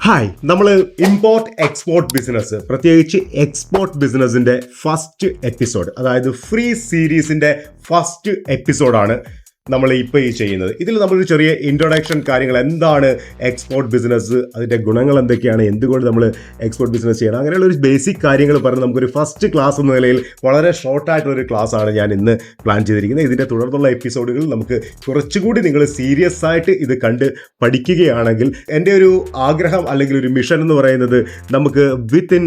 Hi, നമ്മൾ import export business, പ്രത്യേകിച്ച് export ബിസിനസിന്റെ ഫസ്റ്റ് എപ്പിസോഡ്, അതായത് ഫ്രീ സീരീസിന്റെ ഫസ്റ്റ് എപ്പിസോഡാണ് നമ്മൾ ഇപ്പോൾ ഈ ചെയ്യുന്നത്. ഇതിൽ നമ്മളൊരു ചെറിയ ഇൻട്രൊഡക്ഷൻ, കാര്യങ്ങൾ എന്താണ് എക്സ്പോർട്ട് ബിസിനസ്, അതിൻ്റെ ഗുണങ്ങൾ എന്തൊക്കെയാണ്, എന്തുകൊണ്ട് നമ്മൾ എക്സ്പോർട്ട് ബിസിനസ് ചെയ്യണം, അങ്ങനെയുള്ള ഒരു ബേസിക് കാര്യങ്ങൾ പറഞ്ഞ് നമുക്കൊരു ഫസ്റ്റ് ക്ലാസ് എന്ന നിലയിൽ വളരെ ഷോർട്ടായിട്ടുള്ളൊരു ക്ലാസ്സാണ് ഞാൻ ഇന്ന് പ്ലാൻ ചെയ്തിരിക്കുന്നത്. ഇതിൻ്റെ തുടർന്നുള്ള എപ്പിസോഡുകൾ നമുക്ക് കുറച്ചുകൂടി നിങ്ങൾ സീരിയസ് ആയിട്ട് ഇത് കണ്ട് പഠിക്കുകയാണെങ്കിൽ, എൻ്റെ ഒരു ആഗ്രഹം അല്ലെങ്കിൽ ഒരു മിഷൻ എന്ന് പറയുന്നത് നമുക്ക് വിത്തിൻ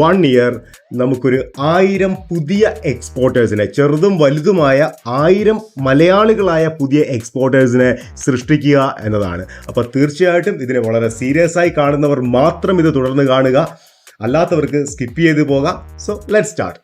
1 ഇയർ നമുക്കൊരു 1000 പുതിയ എക്സ്പോർട്ടേഴ്സിനെ, ചെറുതും വലുതുമായ 1000 മലയാളികളായ പുതിയ എക്സ്പോർട്ടേഴ്സിനെ സൃഷ്ടിക്കുക എന്നതാണ്. അപ്പോൾ തീർച്ചയായിട്ടും ഇതിനെ വളരെ സീരിയസ് ആയി കാണുന്നവർ മാത്രം ഇത് തുടർന്ന് കാണുക, അല്ലാത്തവർക്ക് സ്കിപ്പ് ചെയ്ത് പോകാം. So let's start.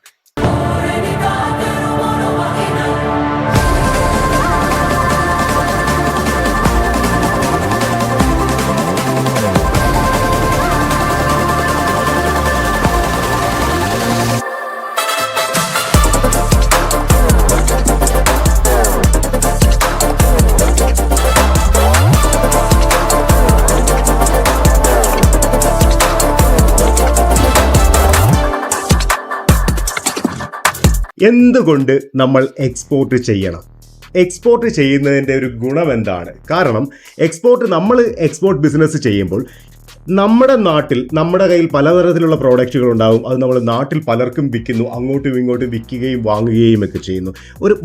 എന്തുകൊണ്ട് നമ്മൾ എക്സ്പോർട്ട് ചെയ്യണം? എക്സ്പോർട്ട് ചെയ്യുന്നതിൻ്റെ ഒരു ഗുണം എന്താണ്? കാരണം നമ്മൾ എക്സ്പോർട്ട് ബിസിനസ് ചെയ്യുമ്പോൾ നമ്മുടെ നാട്ടിൽ, നമ്മുടെ കയ്യിൽ പലതരത്തിലുള്ള പ്രോഡക്റ്റുകൾ ഉണ്ടാകും. അത് നമ്മൾ നാട്ടിൽ പലർക്കും വിൽക്കുന്നു, അങ്ങോട്ടും ഇങ്ങോട്ടും വിൽക്കുകയും വാങ്ങുകയും ഒക്കെ ചെയ്യുന്നു.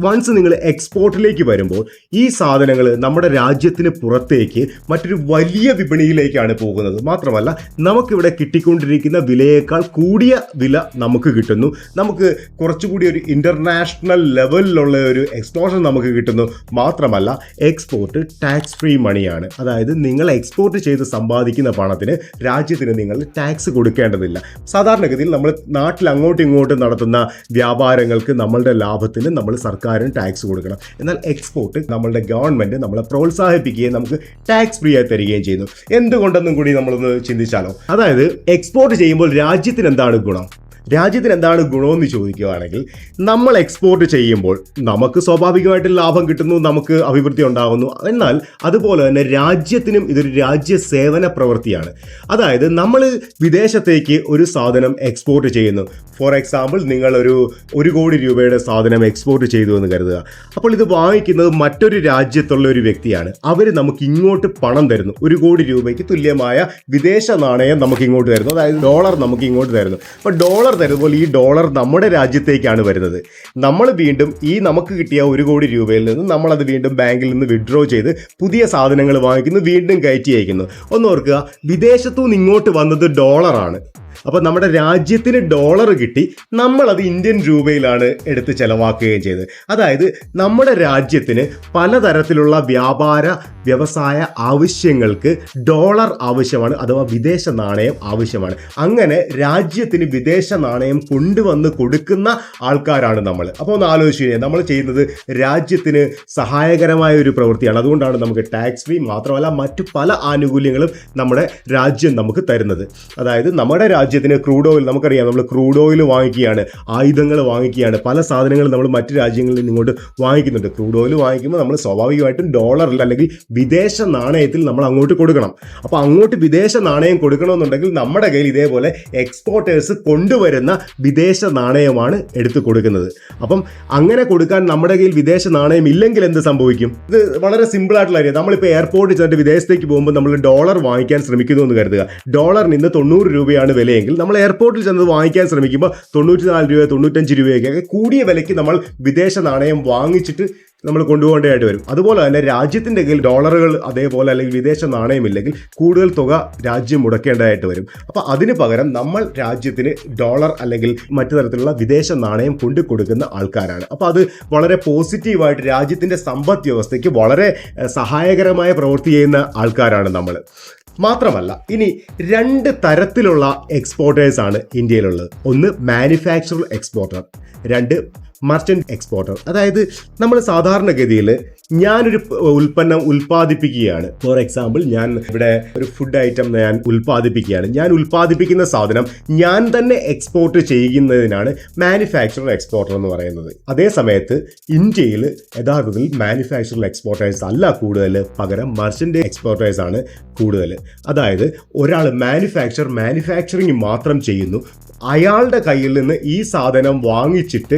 വൺസ് നിങ്ങൾ എക്സ്പോർട്ടിലേക്ക് വരുമ്പോൾ ഈ സാധനങ്ങൾ നമ്മുടെ രാജ്യത്തിന് പുറത്തേക്ക് മറ്റൊരു വലിയ വിപണിയിലേക്കാണ് പോകുന്നത്. മാത്രമല്ല, നമുക്കിവിടെ കിട്ടിക്കൊണ്ടിരിക്കുന്ന വിലയേക്കാൾ കൂടിയ വില നമുക്ക് കിട്ടുന്നു. നമുക്ക് കുറച്ചുകൂടി ഒരു ഇൻ്റർനാഷണൽ ലെവലിലുള്ള ഒരു എക്സ്പോഷർ നമുക്ക് കിട്ടുന്നു. മാത്രമല്ല, എക്സ്പോർട്ട് ടാക്സ് ഫ്രീ മണിയാണ്. അതായത് നിങ്ങൾ എക്സ്പോർട്ട് ചെയ്ത് സമ്പാദിക്കുന്ന പണത്തിന് രാജ്യത്തിന് നിങ്ങൾ ടാക്സ് കൊടുക്കേണ്ടതില്ല. സാധാരണഗതിയിൽ നമ്മൾ നാട്ടിൽ അങ്ങോട്ടും ഇങ്ങോട്ടും നടത്തുന്ന വ്യാപാരങ്ങൾക്ക് നമ്മളുടെ ലാഭത്തിന് നമ്മൾ സർക്കാരിന് ടാക്സ് കൊടുക്കണം. എന്നാൽ എക്സ്പോർട്ട് നമ്മളുടെ ഗവൺമെൻറ് നമ്മളെ പ്രോത്സാഹിപ്പിക്കുകയും നമുക്ക് ടാക്സ് ഫ്രീ ആയി തരികയും ചെയ്യുന്നു. എന്തുകൊണ്ടെന്നും കൂടി നമ്മളൊന്ന് ചിന്തിച്ചാലോ. അതായത് എക്സ്പോർട്ട് ചെയ്യുമ്പോൾ രാജ്യത്തിന് എന്താണ് ഗുണം? രാജ്യത്തിന് എന്താണ് ഗുണമെന്ന് ചോദിക്കുകയാണെങ്കിൽ, നമ്മൾ എക്സ്പോർട്ട് ചെയ്യുമ്പോൾ നമുക്ക് സ്വാഭാവികമായിട്ടും ലാഭം കിട്ടുന്നു, നമുക്ക് അഭിവൃദ്ധി ഉണ്ടാകുന്നു. എന്നാൽ അതുപോലെ തന്നെ രാജ്യത്തിനും ഇതൊരു രാജ്യ സേവന പ്രവൃത്തിയാണ്. അതായത് നമ്മൾ വിദേശത്തേക്ക് ഒരു സാധനം എക്സ്പോർട്ട് ചെയ്യുന്നു. ഫോർ എക്സാമ്പിൾ, നിങ്ങൾ ഒരു 1 കോടി രൂപയുടെ സാധനം എക്സ്പോർട്ട് ചെയ്തു എന്ന് കരുതുക. അപ്പോൾ ഇത് വാങ്ങിക്കുന്നത് മറ്റൊരു രാജ്യത്തുള്ള ഒരു വ്യക്തിയാണ്. അവർ നമുക്ക് ഇങ്ങോട്ട് പണം തരുന്നു. 1 കോടി രൂപയ്ക്ക് തുല്യമായ വിദേശ നാണയം നമുക്ക് ഇങ്ങോട്ട് തരുന്നു. അതായത് ഡോളർ നമുക്ക് ഇങ്ങോട്ട് തരുന്നു. അപ്പോൾ ഡോളർ തരുമ്പോൾ ഈ ഡോളർ നമ്മുടെ രാജ്യത്തേക്കാണ് വരുന്നത്. നമ്മൾ വീണ്ടും ഈ നമുക്ക് കിട്ടിയ 1 കോടി രൂപയിൽ നിന്ന് നമ്മളത് വീണ്ടും ബാങ്കിൽ നിന്ന് വിഡ്രോ ചെയ്ത് പുതിയ സാധനങ്ങൾ വാങ്ങിക്കുന്നു, വീണ്ടും കയറ്റി അയക്കുന്നു. ഒന്ന് ഓർക്കുക, വിദേശത്തുനിന്ന് ഇങ്ങോട്ട് വന്നത് ഡോളറാണ്. അപ്പോൾ നമ്മുടെ രാജ്യത്തിന് ഡോളർ കിട്ടി, നമ്മളത് ഇന്ത്യൻ രൂപയിലാണ് എടുത്ത് ചെലവാക്കുകയും ചെയ്തത്. അതായത് നമ്മുടെ രാജ്യത്തിന് പലതരത്തിലുള്ള വ്യാപാര വ്യവസായ ആവശ്യങ്ങൾക്ക് ഡോളർ ആവശ്യമാണ്, അഥവാ വിദേശ നാണയം ആവശ്യമാണ്. അങ്ങനെ രാജ്യത്തിന് വിദേശ നാണയം കൊണ്ടുവന്ന് കൊടുക്കുന്ന ആൾക്കാരാണ് നമ്മൾ. അപ്പോൾ ഒന്ന് ആലോചിച്ച് കഴിഞ്ഞാൽ നമ്മൾ ചെയ്യുന്നത് രാജ്യത്തിന് സഹായകരമായ ഒരു പ്രവൃത്തിയാണ്. അതുകൊണ്ടാണ് നമുക്ക് ടാക്സ് ഫ്രീ മാത്രമല്ല മറ്റു പല ആനുകൂല്യങ്ങളും നമ്മുടെ രാജ്യം നമുക്ക് തരുന്നത്. അതായത് നമ്മുടെ രാജ്യത്തിന് ക്രൂഡ് ഓയിൽ, നമുക്കറിയാം, നമ്മൾ ക്രൂഡ് ഓയിൽ വാങ്ങിക്കുകയാണ്, ആയുധങ്ങൾ വാങ്ങിക്കുകയാണ്, പല സാധനങ്ങളും നമ്മൾ മറ്റു രാജ്യങ്ങളിൽ നിന്ന് ഇങ്ങോട്ട് വാങ്ങിക്കുന്നുണ്ട്. ക്രൂഡ് ഓയിൽ വാങ്ങിക്കുമ്പോൾ നമ്മൾ സ്വാഭാവികമായിട്ടും ഡോളറിൽ അല്ലെങ്കിൽ വിദേശ നാണയത്തിൽ നമ്മൾ അങ്ങോട്ട് കൊടുക്കണം. അപ്പോൾ അങ്ങോട്ട് വിദേശ നാണയം കൊടുക്കണമെന്നുണ്ടെങ്കിൽ നമ്മുടെ കയ്യിൽ ഇതേപോലെ എക്സ്പോർട്ടേഴ്സ് കൊണ്ടുവരുന്ന വിദേശ നാണയമാണ് എടുത്ത് കൊടുക്കുന്നത്. അപ്പം അങ്ങനെ കൊടുക്കാൻ നമ്മുടെ കയ്യിൽ വിദേശ നാണയം ഇല്ലെങ്കിൽ എന്ത് സംഭവിക്കും? ഇത് വളരെ സിമ്പിൾ ആയിട്ടുള്ള കാര്യം. നമ്മളിപ്പോൾ എയർപോർട്ടിൽ ചെന്നിട്ട് വിദേശത്തേക്ക് പോകുമ്പോൾ നമ്മൾ ഡോളർ വാങ്ങിക്കാൻ ശ്രമിക്കുന്നു എന്ന് കരുതുക. ഡോളറിന് ഇന്ന് 90 രൂപയാണ് വിലയെങ്കിൽ നമ്മൾ എയർപോർട്ടിൽ ചെന്നത് വാങ്ങിക്കാൻ ശ്രമിക്കുമ്പോൾ 94 രൂപ 95 രൂപയൊക്കെ കൂടിയ വിലയ്ക്ക് നമ്മൾ വിദേശ നാണയം വാങ്ങിച്ചിട്ട് നമ്മൾ കൊണ്ടുപോകേണ്ടതായിട്ട് വരും. അതുപോലെ തന്നെ രാജ്യത്തിൻ്റെ കയ്യിൽ ഡോളറുകൾ അതേപോലെ അല്ലെങ്കിൽ വിദേശ നാണയമില്ലെങ്കിൽ കൂടുതൽ തുക രാജ്യം മുടക്കേണ്ടതായിട്ട് വരും. അപ്പോൾ അതിന് പകരം നമ്മൾ രാജ്യത്തിന് ഡോളർ അല്ലെങ്കിൽ മറ്റു തരത്തിലുള്ള വിദേശ നാണയം കൊണ്ടു കൊടുക്കുന്ന ആൾക്കാരാണ്. അപ്പോൾ അത് വളരെ പോസിറ്റീവായിട്ട് രാജ്യത്തിൻ്റെ സമ്പദ് വ്യവസ്ഥയ്ക്ക് വളരെ സഹായകരമായ പ്രവൃത്തി ചെയ്യുന്ന ആൾക്കാരാണ് നമ്മൾ. മാത്രമല്ല, ഇനി 2 തരത്തിലുള്ള എക്സ്പോർട്ടേഴ്സാണ് ഇന്ത്യയിലുള്ളത്. ഒന്ന് മാനുഫാക്ചറർ എക്സ്പോർട്ടർ, 2 മർച്ചൻ്റ് എക്സ്പോർട്ടർ. അതായത് നമ്മൾ സാധാരണഗതിയിൽ ഞാനൊരു ഉൽപ്പന്നം ഉൽപ്പാദിപ്പിക്കുകയാണ്. ഫോർ എക്സാമ്പിൾ, ഞാൻ ഇവിടെ ഒരു ഫുഡ് ഐറ്റം ഞാൻ ഉൽപ്പാദിപ്പിക്കുകയാണ്. ഞാൻ ഉൽപ്പാദിപ്പിക്കുന്ന സാധനം ഞാൻ തന്നെ എക്സ്പോർട്ട് ചെയ്യുന്നതിനാണ് മാനുഫാക്ചറർ എക്സ്പോർട്ടർ എന്ന് പറയുന്നത്. അതേ സമയത്ത് ഇന്ത്യയിൽ യഥാർത്ഥത്തിൽ മാനുഫാക്ചറർ എക്സ്പോർട്ടേഴ്സ് അല്ല കൂടുതൽ, പകരം മർച്ചന്റ് എക്സ്പോർട്ടേഴ്സ് ആണ് കൂടുതൽ. അതായത് ഒരാൾ മാനുഫാക്ചറിങ് മാത്രം ചെയ്യുന്നു, അയാളുടെ കയ്യിൽ നിന്ന് ഈ സാധനം വാങ്ങിച്ചിട്ട്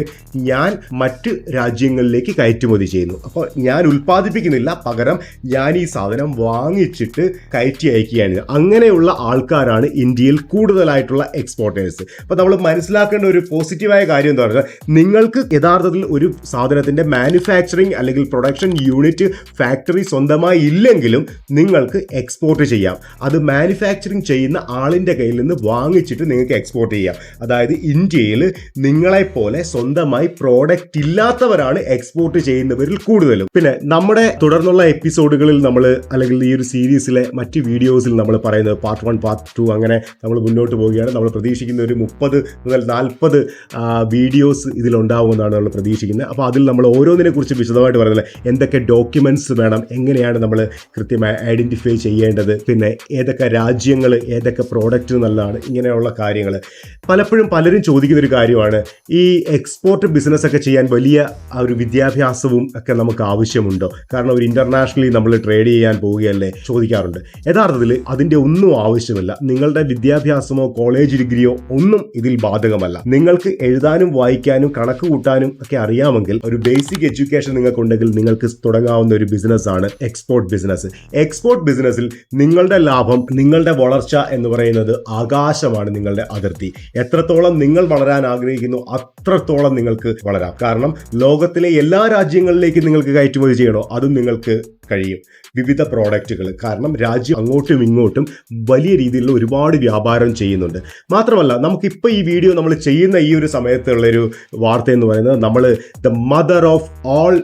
ഞാൻ മറ്റ് രാജ്യങ്ങളിലേക്ക് കയറ്റുമതി ചെയ്യുന്നു. അപ്പോൾ ഞാൻ ഉൽപ്പാദിപ്പിക്കുന്നില്ല, പകരം ഞാൻ ഈ സാധനം വാങ്ങിച്ചിട്ട് കയറ്റി അയക്കുകയാണ്. അങ്ങനെയുള്ള ആൾക്കാരാണ് ഇന്ത്യയിൽ കൂടുതലായിട്ടുള്ള എക്സ്പോർട്ടേഴ്സ്. അപ്പോൾ നമ്മൾ മനസ്സിലാക്കേണ്ട ഒരു പോസിറ്റീവായ കാര്യം എന്താ പറയുക, നിങ്ങൾക്ക് യഥാർത്ഥത്തിൽ ഒരു സാധനത്തിൻ്റെ മാനുഫാക്ചറിങ് അല്ലെങ്കിൽ പ്രൊഡക്ഷൻ യൂണിറ്റ് ഫാക്ടറി സ്വന്തമായി ഇല്ലെങ്കിലും നിങ്ങൾക്ക് എക്സ്പോർട്ട് ചെയ്യാം. അത് മാനുഫാക്ചറിങ് ചെയ്യുന്ന ആളിൻ്റെ കയ്യിൽ നിന്ന് വാങ്ങിച്ചിട്ട് നിങ്ങൾക്ക് എക്സ്പോർട്ട് ചെയ്യാം. അതായത് ഇന്ത്യയിൽ നിങ്ങളെപ്പോലെ സ്വന്തമായി പ്രോഡക്റ്റ് ഇല്ലാത്തവരാണ് എക്സ്പോർട്ട് ചെയ്യുന്നവരിൽ കൂടുതലും. പിന്നെ നമ്മുടെ തുടർന്നുള്ള എപ്പിസോഡുകളിൽ നമ്മൾ അല്ലെങ്കിൽ ഈ ഒരു സീരീസിലെ മറ്റ് വീഡിയോസിൽ നമ്മൾ പറയുന്നത് പാർട്ട് 1 പാർട്ട് 2 അങ്ങനെ നമ്മൾ മുന്നോട്ട് പോവുകയാണ്. നമ്മൾ പ്രതീക്ഷിക്കുന്ന ഒരു 30 മുതൽ 40 വീഡിയോസ് ഇതിലുണ്ടാവുമെന്നാണ് നമ്മൾ പ്രതീക്ഷിക്കുന്നത്. അപ്പോൾ അതിൽ നമ്മൾ ഓരോന്നിനെ കുറിച്ച് വിശദമായിട്ട് പറയുന്നത്, എന്തൊക്കെ ഡോക്യുമെൻറ്റ്സ് വേണം, എങ്ങനെയാണ് നമ്മൾ കൃത്യമായി ഐഡൻറ്റിഫൈ ചെയ്യേണ്ടത്, പിന്നെ ഏതൊക്കെ രാജ്യങ്ങൾ ഏതൊക്കെ പ്രോഡക്റ്റ് നല്ലതാണ്, ഇങ്ങനെയുള്ള കാര്യങ്ങൾ. പലപ്പോഴും പലരും ചോദിക്കുന്ന ഒരു കാര്യമാണ്, ഈ എക്സ്പോർട്ട് ബിസിനസ് ഒക്കെ ചെയ്യാൻ വലിയ ഒരു വിദ്യാഭ്യാസവും ഒക്കെ നമുക്ക് ആവശ്യമുണ്ടോ? കാരണം ഒരു ഇന്റർനാഷണലി നമ്മൾ ട്രേഡ് ചെയ്യാൻ പോവുകയല്ലേ, ചോദിക്കാറുണ്ട്. യഥാർത്ഥത്തിൽ അതിൻ്റെ ഒന്നും ആവശ്യമില്ല. നിങ്ങളുടെ വിദ്യാഭ്യാസമോ കോളേജ് ഡിഗ്രിയോ ഒന്നും ഇതിൽ ബാധകമല്ല. നിങ്ങൾക്ക് എഴുതാനും വായിക്കാനും കണക്ക് കൂട്ടാനും ഒക്കെ അറിയാമെങ്കിൽ, ഒരു ബേസിക് എഡ്യൂക്കേഷൻ നിങ്ങൾക്കുണ്ടെങ്കിൽ നിങ്ങൾക്ക് തുടങ്ങാവുന്ന ഒരു ബിസിനസ്സാണ് എക്സ്പോർട്ട് ബിസിനസ്. എക്സ്പോർട്ട് ബിസിനസ്സിൽ നിങ്ങളുടെ ലാഭം, നിങ്ങളുടെ വളർച്ച എന്ന് പറയുന്നത് ആകാശമാണ് നിങ്ങളുടെ അതിർത്തി. എത്രത്തോളം നിങ്ങൾ വളരാൻ ആഗ്രഹിക്കുന്നു അത്രത്തോളം നിങ്ങൾക്ക് വളരാം. കാരണം ലോകത്തിലെ എല്ലാ രാജ്യങ്ങളിലേക്കും നിങ്ങൾക്ക് കയറ്റുമതി ചെയ്യണോ, അതും നിങ്ങൾക്ക് കഴിയും. വിവിധ പ്രോഡക്റ്റുകൾ, കാരണം രാജ്യം അങ്ങോട്ടും ഇങ്ങോട്ടും വലിയ രീതിയിലുള്ള ഒരുപാട് വ്യാപാരം ചെയ്യുന്നുണ്ട്. മാത്രമല്ല, നമുക്കിപ്പോൾ ഈ വീഡിയോ നമ്മൾ ചെയ്യുന്ന ഈ ഒരു സമയത്തുള്ളൊരു വാർത്ത എന്ന് പറയുന്നത്, നമ്മൾ the mother of all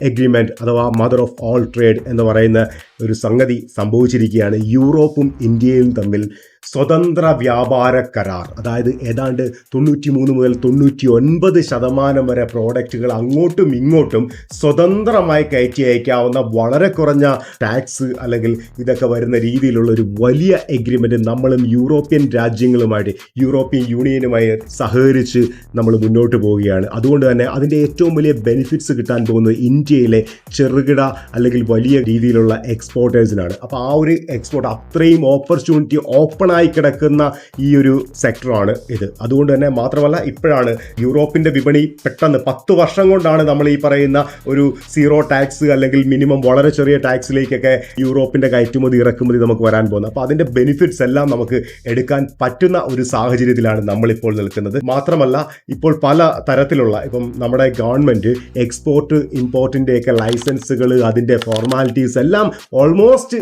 agreement അഥവാ മദർ ഓഫ് ഓൾ ട്രേഡ് എന്ന് പറയുന്ന ഒരു സംഗതി സംഭവിച്ചിരിക്കുകയാണ്. യൂറോപ്പും ഇന്ത്യയും തമ്മിൽ സ്വതന്ത്ര വ്യാപാര കരാർ. അതായത് ഏതാണ്ട് 93 മുതൽ 99% വരെ പ്രോഡക്റ്റുകൾ അങ്ങോട്ടും ഇങ്ങോട്ടും സ്വതന്ത്രമായി കയറ്റി അയക്കാവുന്ന വളരെ കുറഞ്ഞ ടാക്സ് അല്ലെങ്കിൽ ഇതൊക്കെ വരുന്ന രീതിയിലുള്ള ഒരു വലിയ എഗ്രിമെൻറ്റ് നമ്മളും യൂറോപ്യൻ രാജ്യങ്ങളുമായിട്ട്, യൂറോപ്യൻ യൂണിയനുമായി സഹകരിച്ച് നമ്മൾ മുന്നോട്ട് പോവുകയാണ്. അതുകൊണ്ട് തന്നെ അതിൻ്റെ ഏറ്റവും വലിയ ബെനിഫിറ്റ്സ് കിട്ടാൻ പോകുന്നത് ഇന്ത്യയിലെ ചെറുകിട അല്ലെങ്കിൽ വലിയ രീതിയിലുള്ള എക്സ്പോർട്ടേഴ്സിനാണ്. അപ്പോൾ ആ ഒരു എക്സ്പോർട്ട് അത്രയും ഓപ്പർച്യൂണിറ്റി ഓപ്പൺ ആയി കിടക്കുന്ന ഈ ഒരു സെക്ടറാണ് ഇത്. അതുകൊണ്ട് തന്നെ മാത്രമല്ല, ഇപ്പോഴാണ് യൂറോപ്പിന്റെ വിപണി പെട്ടെന്ന് 10 വർഷം കൊണ്ടാണ് നമ്മൾ ഈ പറയുന്ന ഒരു സീറോ ടാക്സ് അല്ലെങ്കിൽ മിനിമം വളരെ ചെറിയ ടാക്സിലേക്കൊക്കെ യൂറോപ്പിന്റെ കയറ്റുമതി ഇറക്കുമതി നമുക്ക് വരാൻ പോകുന്നത്. അപ്പോൾ അതിന്റെ ബെനിഫിറ്റ്സ് എല്ലാം നമുക്ക് എടുക്കാൻ പറ്റുന്ന ഒരു സാഹചര്യത്തിലാണ് നമ്മളിപ്പോൾ നിൽക്കുന്നത്. മാത്രമല്ല, ഇപ്പോൾ പല തരത്തിലുള്ള, ഇപ്പം നമ്മുടെ ഗവൺമെന്റ് എക്സ്പോർട്ട് ഇമ്പോർട്ടിന്റെ ഒക്കെ ലൈസൻസുകൾ, അതിന്റെ ഫോർമാലിറ്റീസ് എല്ലാം ഓൾമോസ്റ്റ്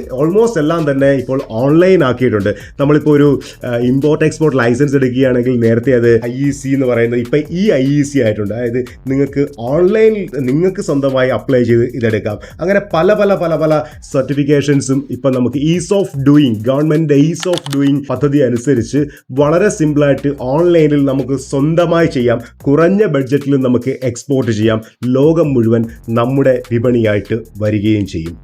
എല്ലാം തന്നെ ഇപ്പോൾ ഓൺലൈൻ ആക്കിയിട്ടുണ്ട്. നമ്മളിപ്പോൾ ഒരു ഇമ്പോർട്ട് എക്സ്പോർട്ട് ലൈസൻസ് എടുക്കുകയാണെങ്കിൽ നേരത്തെ അത് IEC എന്ന് പറയുന്നത് ഇപ്പം ഈ IEC ആയിട്ടുണ്ട്. അതായത് നിങ്ങൾക്ക് ഓൺലൈനിൽ നിങ്ങൾക്ക് സ്വന്തമായി അപ്ലൈ ചെയ്ത് ഇതെടുക്കാം. അങ്ങനെ പല പല പല പല സർട്ടിഫിക്കേഷൻസും ഇപ്പം നമുക്ക് is of doing, government is of doing പദ്ധതി അനുസരിച്ച് വളരെ സിമ്പിളായിട്ട് ഓൺലൈനിൽ നമുക്ക് സ്വന്തമായി ചെയ്യാം. കുറഞ്ഞ ബഡ്ജറ്റിൽ നമുക്ക് എക്സ്പോർട്ട് ചെയ്യാം. ലോകം മുഴുവൻ നമ്മുടെ വിപണിയായിട്ട് വരികയും ചെയ്യും.